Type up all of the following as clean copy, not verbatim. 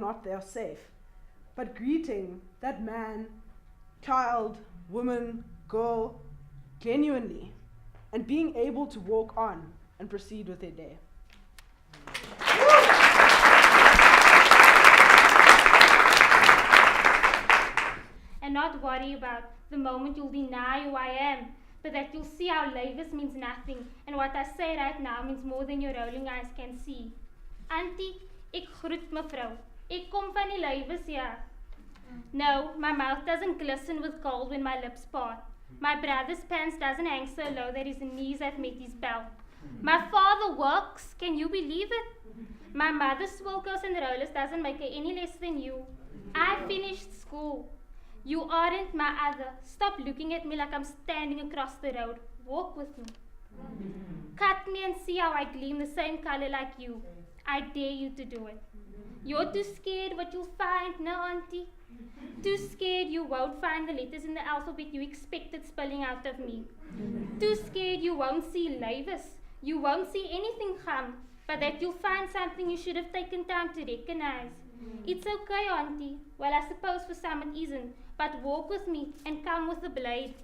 not they are safe, but greeting that man, child, woman, girl, genuinely, and being able to walk on and proceed with their day. And not worry about the moment you'll deny who I am, but that you'll see how lewes means nothing, and what I say right now means more than your rolling eyes can see. Auntie, ek groet mevrou. Ek kom van die lewes, ja. No, my mouth doesn't glisten with gold when my lips part. My brother's pants doesn't hang so low that his knees have met his belt. My father works, can you believe it? My mother's swilkos and rollers doesn't make her any less than you. I finished school. You aren't my other. Stop looking at me like I'm standing across the road. Walk with me. Cut me and see how I gleam the same color like you. I dare you to do it. You're too scared what you'll find, no, auntie? Too scared you won't find the letters in the alphabet you expected spelling out of me. Too scared you won't see lewes. You won't see anything gum, but that you'll find something you should have taken time to recognize. It's okay, auntie. Well, I suppose for some it isn't, but walk with me and come with the blade.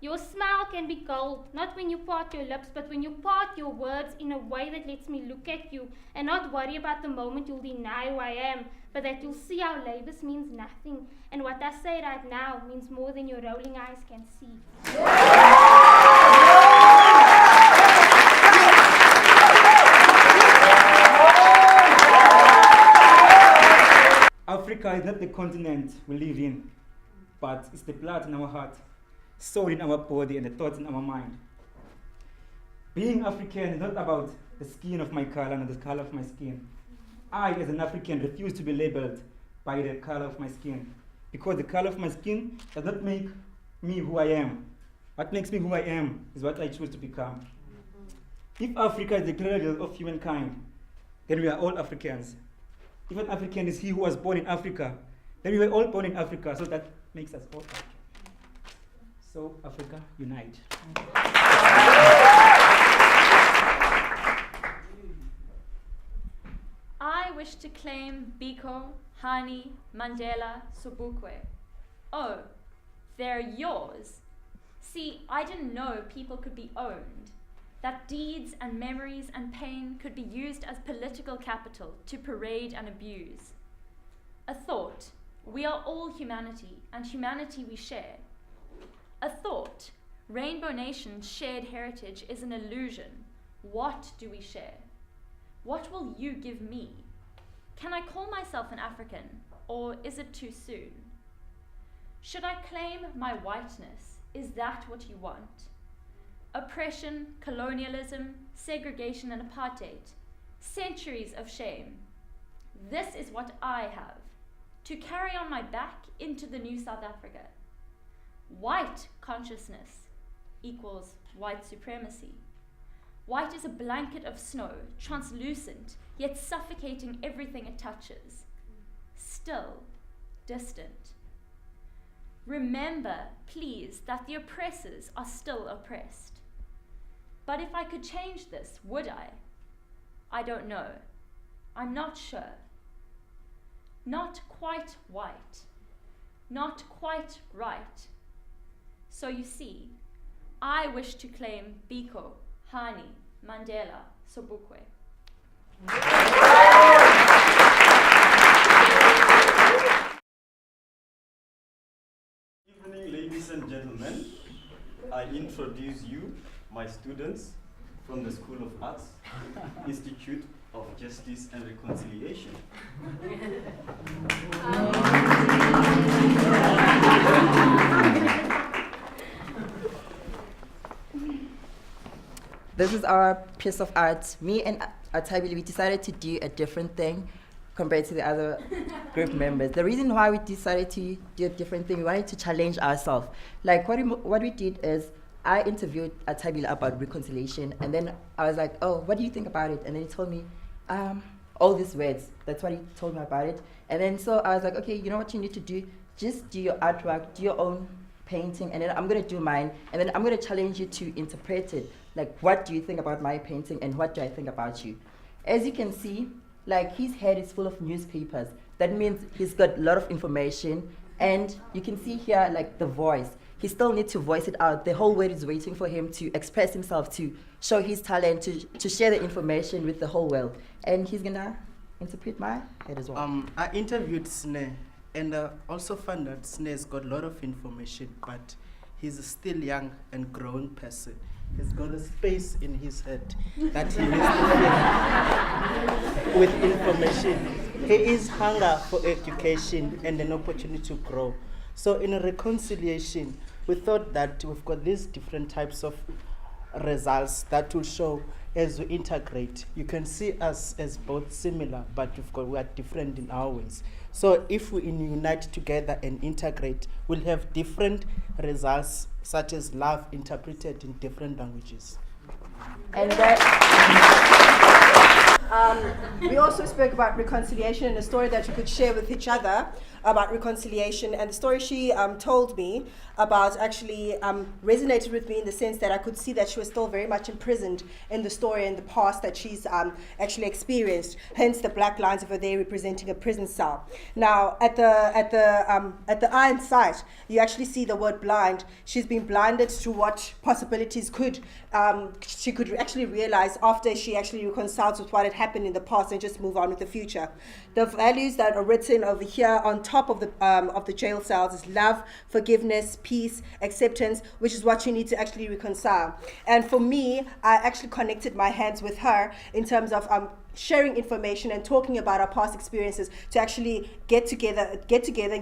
Your smile can be gold, not when you part your lips, but when you part your words in a way that lets me look at you and not worry about the moment you'll deny who I am, but that you'll see how lewes means nothing, and what I say right now means more than your rolling eyes can see. Africa is not the continent we live in, but it's the blood in our heart, soul in our body, and the thoughts in our mind. Being African is not about the skin of my color and the color of my skin. I, as an African, refuse to be labeled by the color of my skin, because the color of my skin does not make me who I am. What makes me who I am is what I choose to become. If Africa is the cradle of humankind, then we are all Africans. If an African is he who was born in Africa, then we were all born in Africa, so that makes us all African. So, Africa, unite. I wish to claim Biko, Hani, Mandela, Sobukwe. Oh, they're yours. See, I didn't know people could be owned, that deeds and memories and pain could be used as political capital to parade and abuse. A thought, we are all humanity, and humanity we share. A thought, Rainbow Nation's shared heritage is an illusion. What do we share? What will you give me? Can I call myself an African, or is it too soon? Should I claim my whiteness? Is that what you want? Oppression, colonialism, segregation and apartheid, centuries of shame. This is what I have, to carry on my back into the new South Africa. White consciousness equals white supremacy. White is a blanket of snow, translucent, yet suffocating everything it touches. Still, distant. Remember, please, that the oppressors are still oppressed. But if I could change this, would I? I don't know. I'm not sure. Not quite white. Not quite right. So you see, I wish to claim Biko, Hani, Mandela, Sobukwe. Good evening, ladies and gentlemen. I introduce you, my students from the School of Arts, Institute of Justice and Reconciliation. This is our piece of art. Me and Atabile, we decided to do a different thing compared to the other group members. The reason why we decided to do a different thing, we wanted to challenge ourselves. Like what we did is, I interviewed Atabile about reconciliation, and then I was like, oh, what do you think about it? And then he told me all these words. That's what he told me about it. And then so I was like, okay, you know what you need to do? Just do your artwork, do your own painting, and then I'm gonna do mine, and then I'm gonna challenge you to interpret it. Like, what do you think about my painting, and what do I think about you? As you can see, like, his head is full of newspapers. That means he's got a lot of information, and you can see here like the voice. He still needs to voice it out. The whole world is waiting for him to express himself, to show his talent, to share the information with the whole world. And he's gonna interpret my head as well. I interviewed Sneh, and also found that Sneh's got a lot of information, but he's a still young and growing person. He's got a space in his head that he needs to fill with information. He is hunger for education and an opportunity to grow. So in a reconciliation, we thought that we've got these different types of results that will show as we integrate. You can see us as both similar, but we are different in our ways. So if we unite together and integrate, we'll have different results, such as love interpreted in different languages. And we also spoke about reconciliation and a story that you could share with each other about reconciliation. And the story she told me about actually resonated with me in the sense that I could see that she was still very much imprisoned in the story and the past that she's actually experienced. Hence the black lines over there representing a prison cell. Now at the iron sight, you actually see the word blind. She's been blinded to what possibilities she could actually realize after she actually reconciles with what had happened in the past and just move on with the future. The values that are written over here on top of the jail cells is love, forgiveness, peace, acceptance, which is what you need to actually reconcile. And for me, I actually connected my hands with her in terms of sharing information and talking about our past experiences to actually get together and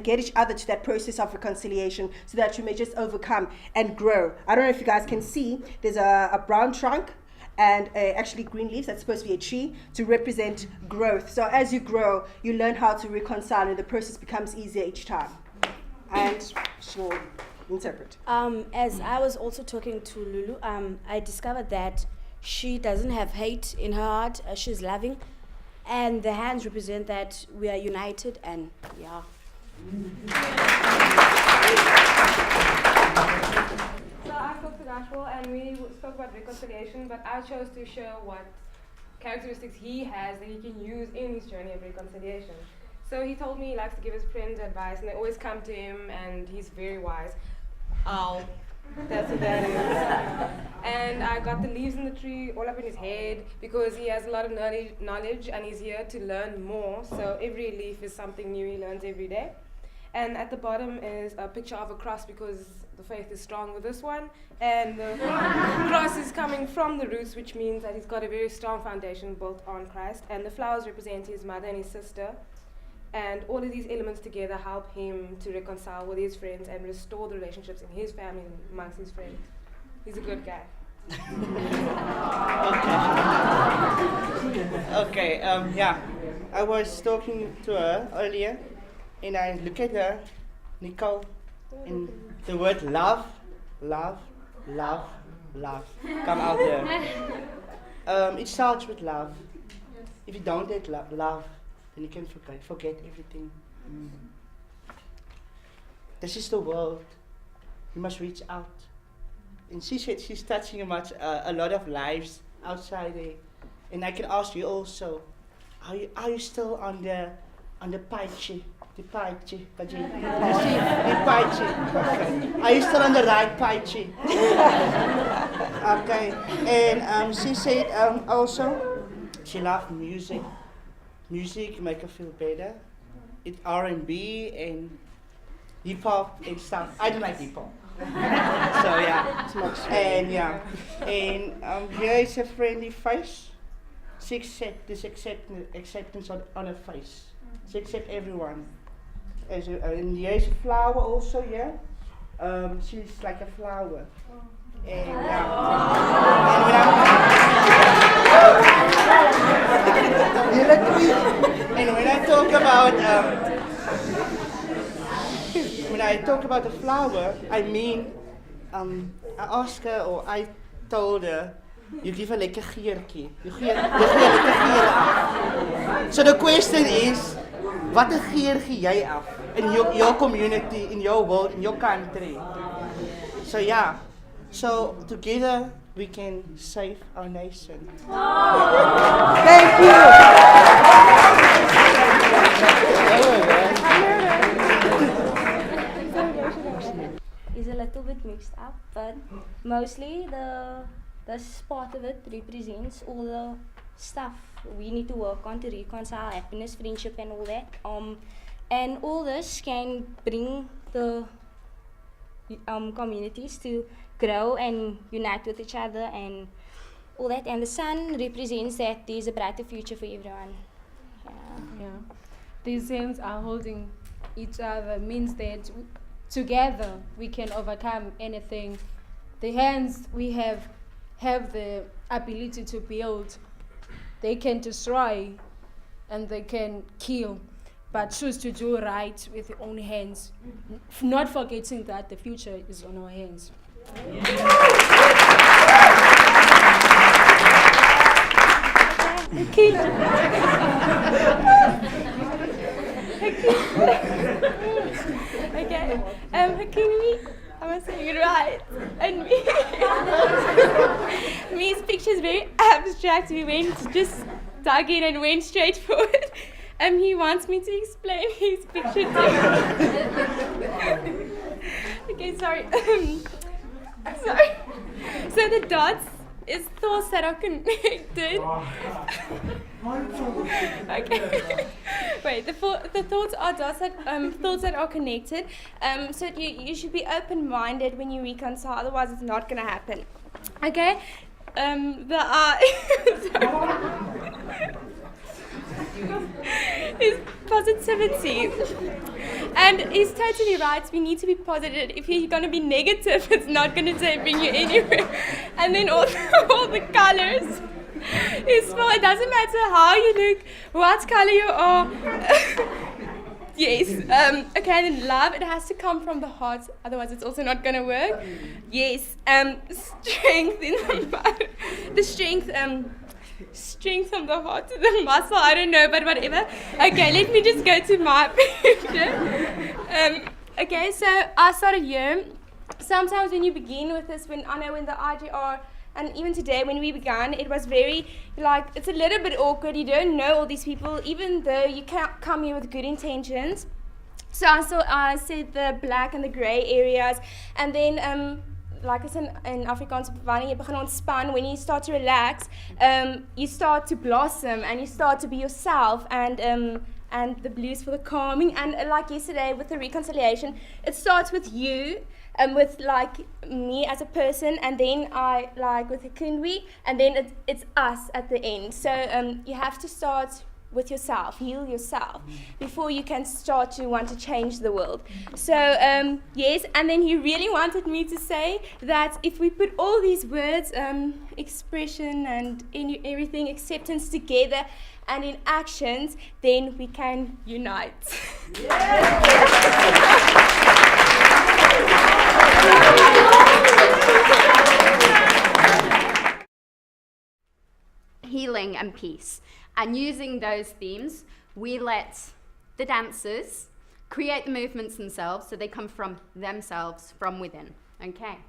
get each other to that process of reconciliation so that you may just overcome and grow. I don't know if you guys can see, there's a brown trunk and actually green leaves, that's supposed to be a tree, to represent growth. So as you grow, you learn how to reconcile and the process becomes easier each time. And she'll interpret. As I was also talking to Lulu, I discovered that she doesn't have hate in her heart, she's loving. And the hands represent that we are united and yeah. So I spoke to Gashwal and we spoke about reconciliation, but I chose to show what characteristics he has that he can use in his journey of reconciliation. So he told me he likes to give his friends advice and they always come to him and he's very wise. Ow. That's what that is. And I got the leaves in the tree all up in his head because he has a lot of knowledge and he's here to learn more. So every leaf is something new he learns every day. And at the bottom is a picture of a cross because the faith is strong with this one. And the cross is coming from the roots, which means that he's got a very strong foundation built on Christ. And the flowers represent his mother and his sister. And all of these elements together help him to reconcile with his friends and restore the relationships in his family and amongst his friends. He's a good guy. Okay, yeah. I was talking to her earlier, and I look at her, Nicole, and the word love come out there. It starts with love. If you don't have love, then you can forget everything. This is the world. You must reach out. And she said she's touching a lot of lives outside there. And I can ask you also, are you still on the paiche? The paiche, okay. Are you still on the right paiche? Okay. And she said also she loved music. Music make her feel better. It's R&B and hip hop and stuff. I don't like hip hop. So yeah. And yeah. And here is a friendly face. She accepts this acceptance on her face. She accepts everyone. And here is a flower also, yeah. She's like a flower. And and when I talk about the flower, I mean, I asked her or I told her, you give her like a geurtjie. You gee lekker geur af. So the question is, wat 'n geur gee jy af in your community, in your world, in your country? So yeah, so together we can save our nation. Thank you. mixed up, but mostly this part of it represents all the stuff we need to work on to reconcile happiness, friendship, and all that. And all this can bring the communities to grow and unite with each other and all that. And the sun represents that there's a brighter future for everyone. Yeah. These hands are holding each other means that together we can overcome anything. The hands we have the ability to build. They can destroy and they can kill, but choose to do right with your own hands, not forgetting that the future is on our hands. Okay. Hakimi, am I saying it right? And me's picture is very abstract. We went just dug in and went straight forward. He wants me to explain his picture to him. Okay, sorry. Sorry. So the dots is thoughts that are connected. Okay. Wait, the thoughts are dots that thoughts that are connected. So you should be open-minded when you reconcile, otherwise it's not gonna happen. Okay? The is positivity. And he's totally right, we need to be positive. If you're going to be negative, it's not going to bring you anywhere. And then all the colors. It doesn't matter how you look, what color you are. Yes. Okay, and then love, it has to come from the heart, otherwise it's also not going to work. Yes. Strength in the mind. The strength from the heart to the muscle, I don't know, but whatever. Okay, let me just go to my picture. Okay, so I started here. Sometimes when you begin with this, when the IJR, and even today when we began, it was very, it's a little bit awkward. You don't know all these people, even though you can't come here with good intentions. So I said the black and the grey areas, and then like I said in Afrikaans, wanneer jy begin ontspan, when you start to relax, you start to blossom and you start to be yourself, and the blues for the calming, and like yesterday with the reconciliation, it starts with you, with me as a person, and then I with the Kindwe, and then it's us at the end. So you have to start with yourself, heal yourself, before you can start to want to change the world. So yes, and then he really wanted me to say that if we put all these words, expression and everything, acceptance together and in actions, then we can unite. Healing and peace. And using those themes, we let the dancers create the movements themselves, so they come from themselves, from within. Okay.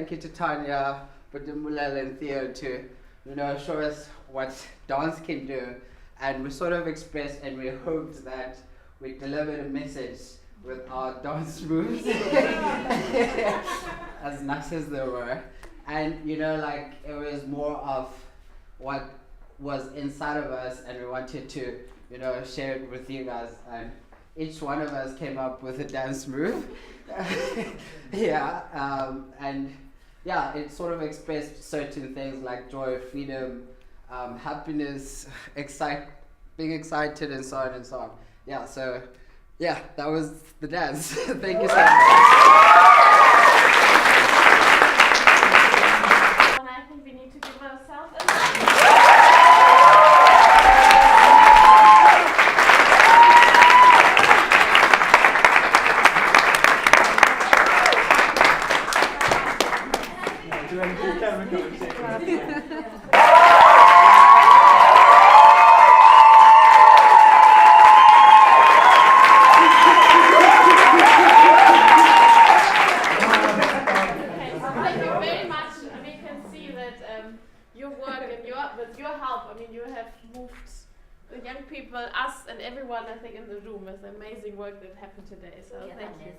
thank you to Tanya, Budimulel and Theo to, show us what dance can do. And we sort of expressed and we hoped that we delivered a message with our dance moves, as nice as they were. And, it was more of what was inside of us, and we wanted to, share it with you guys. And each one of us came up with a dance move. It sort of expressed certain things like joy, freedom, happiness, being excited, and so on and so on. That was the dance. Thank you so much. And I think we need to give ourselves us and everyone, I think, in the room with the amazing work that happened today. So thank you.